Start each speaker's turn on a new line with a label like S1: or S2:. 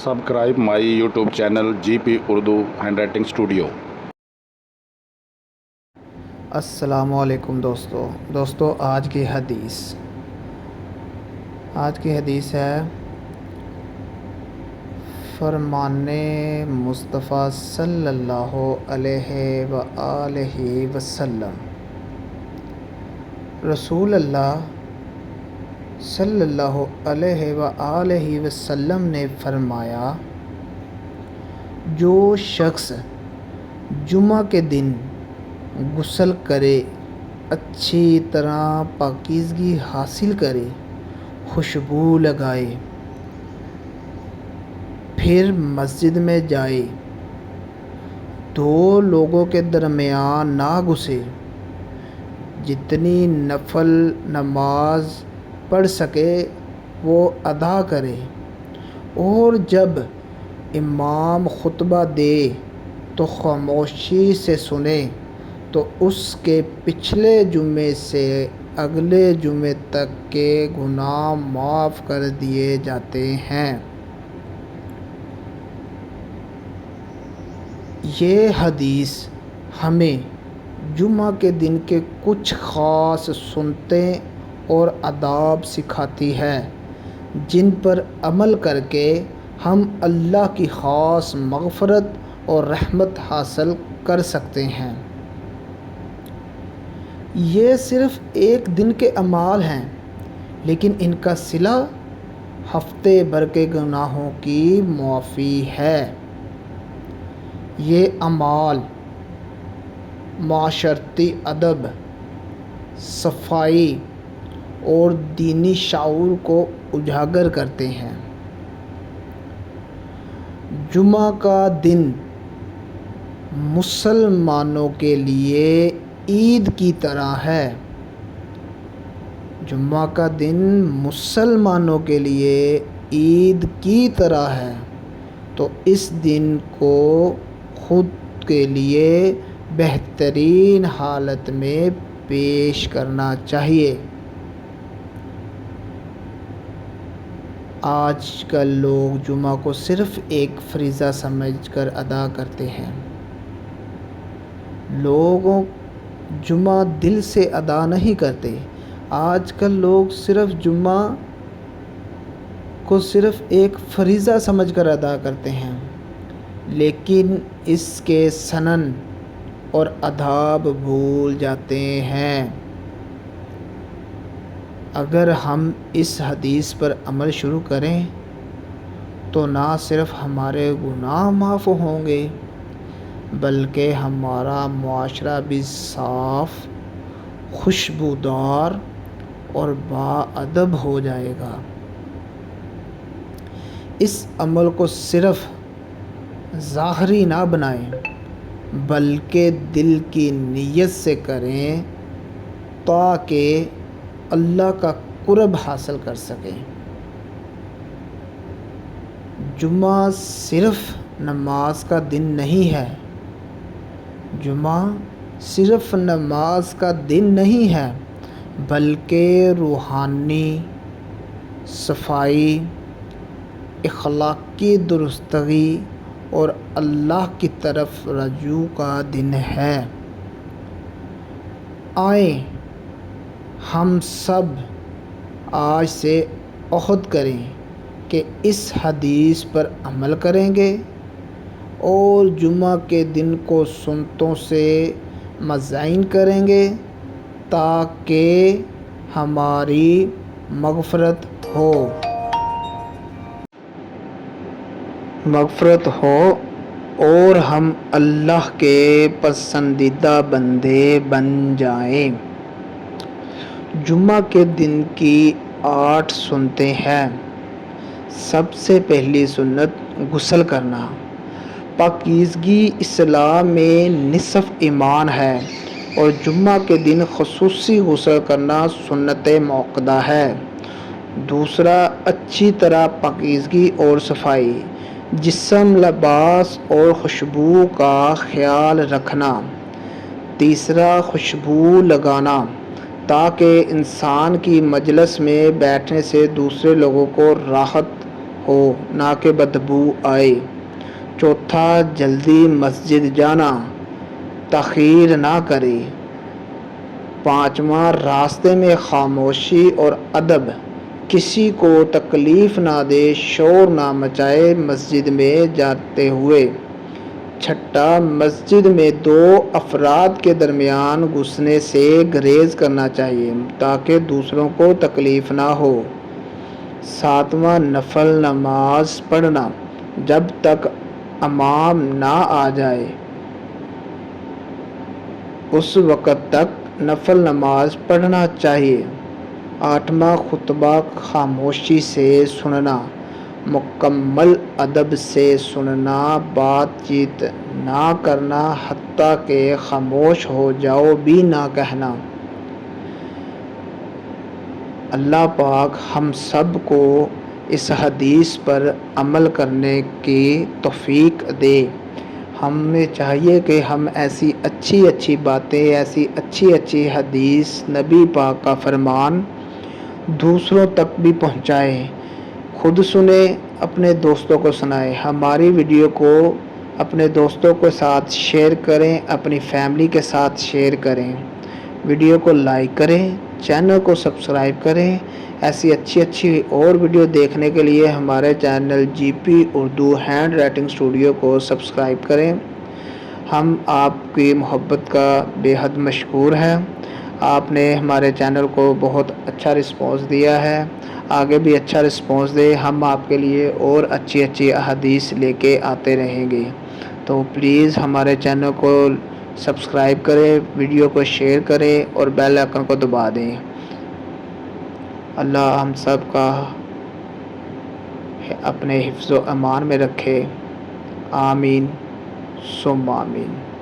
S1: Subscribe my YouTube channel GP Urdu Handwriting Studio.
S2: السلام علیکم دوستو آج کی حدیث ہے فرمان مصطفیٰ صلی اللہ علیہ وآلہ وسلم۔ رسول اللہ صلی اللہ علیہ وآلہ وسلم نے فرمایا، جو شخص جمعہ کے دن غسل کرے، اچھی طرح پاکیزگی حاصل کرے، خوشبو لگائے، پھر مسجد میں جائے، دو لوگوں کے درمیان نہ گھسے، جتنی نفل نماز پڑھ سکے وہ ادا کرے، اور جب امام خطبہ دے تو خاموشی سے سنے، تو اس کے پچھلے جمعے سے اگلے جمعے تک کے گناہ معاف کر دیے جاتے ہیں۔ یہ حدیث ہمیں جمعہ کے دن کے کچھ خاص سنتیں اور آداب سکھاتی ہے، جن پر عمل کر کے ہم اللہ کی خاص مغفرت اور رحمت حاصل کر سکتے ہیں۔ یہ صرف ایک دن کے اعمال ہیں، لیکن ان کا صلہ ہفتے بھر کے گناہوں کی معافی ہے۔ یہ اعمال معاشرتی ادب، صفائی اور دینی شعور کو اجاگر کرتے ہیں۔ جمعہ کا دن مسلمانوں کے لیے عید کی طرح ہے۔ جمعہ کا دن مسلمانوں کے لیے عید کی طرح ہے، تو اس دن کو خود کے لیے بہترین حالت میں پیش کرنا چاہیے۔ آج کل لوگ جمعہ کو صرف ایک فریضہ سمجھ کر ادا کرتے ہیں۔ لوگوں جمعہ دل سے ادا نہیں کرتے۔ آج کل لوگ صرف جمعہ کو صرف ایک فریضہ سمجھ کر ادا کرتے ہیں، لیکن اس کے سنن اور آداب بھول جاتے ہیں۔ اگر ہم اس حدیث پر عمل شروع کریں تو نہ صرف ہمارے گناہ معاف ہوں گے، بلکہ ہمارا معاشرہ بھی صاف، خوشبودار اور باادب ہو جائے گا۔ اس عمل کو صرف ظاہری نہ بنائیں، بلکہ دل کی نیت سے کریں تاکہ اللہ کا قرب حاصل کر سکیں۔ جمعہ صرف نماز کا دن نہیں ہے۔ جمعہ صرف نماز کا دن نہیں ہے، بلکہ روحانی صفائی، اخلاقی درستگی اور اللہ کی طرف رجوع کا دن ہے۔ آئیں ہم سب آج سے عہد کریں کہ اس حدیث پر عمل کریں گے اور جمعہ کے دن کو سنتوں سے مزین کریں گے تاکہ ہماری مغفرت ہو اور ہم اللہ کے پسندیدہ بندے بن جائیں۔ جمعہ کے دن کی 8 سنتیں ہیں۔ سب سے پہلی سنت غسل کرنا۔ پاکیزگی اسلام میں نصف ایمان ہے، اور جمعہ کے دن خصوصی غسل کرنا سنت موقدہ ہے۔ دوسرا، اچھی طرح پاکیزگی اور صفائی، جسم، لباس اور خوشبو کا خیال رکھنا۔ تیسرا، خوشبو لگانا، تاکہ انسان کی مجلس میں بیٹھنے سے دوسرے لوگوں کو راحت ہو نہ کہ بدبو آئے۔ چوتھا، جلدی مسجد جانا، تاخیر نہ کرے۔ پانچواں، راستے میں خاموشی اور ادب، کسی کو تکلیف نہ دے، شور نہ مچائے مسجد میں جاتے ہوئے۔ چھٹا، مسجد میں دو افراد کے درمیان گھسنے سے گریز کرنا چاہیے تاکہ دوسروں کو تکلیف نہ ہو۔ ساتواں، نفل نماز پڑھنا، جب تک امام نہ آ جائے اس وقت تک نفل نماز پڑھنا چاہیے۔ آٹھواں، خطبہ خاموشی سے سننا، مکمل ادب سے سننا، بات چیت نہ کرنا، حتیٰ کہ خاموش ہو جاؤ بھی نہ کہنا۔ اللہ پاک ہم سب کو اس حدیث پر عمل کرنے کی توفیق دے۔ ہمیں چاہیے کہ ہم ایسی اچھی اچھی باتیں، ایسی اچھی اچھی حدیث، نبی پاک کا فرمان دوسروں تک بھی پہنچائیں، خود سنیں، اپنے دوستوں کو سنائیں۔ ہماری ویڈیو کو اپنے دوستوں کے ساتھ شیئر کریں، اپنی فیملی کے ساتھ شیئر کریں، ویڈیو کو لائک کریں، چینل کو سبسکرائب کریں۔ ایسی اچھی اچھی اور ویڈیو دیکھنے کے لیے ہمارے چینل جی پی اردو ہینڈ رائٹنگ اسٹوڈیو کو سبسکرائب کریں۔ ہم آپ کی محبت کا بے حد مشکور ہیں۔ آپ نے ہمارے چینل کو بہت اچھا رسپانس دیا ہے، آگے بھی اچھا رسپانس دے، ہم آپ کے لیے اور اچھی اچھی احادیث لے کے آتے رہیں گے۔ تو پلیز ہمارے چینل کو سبسکرائب کریں، ویڈیو کو شیئر کریں اور بیل آئکن کو دبا دیں۔ اللہ ہم سب کا اپنے حفظ و امان میں رکھے، آمین ثم آمین۔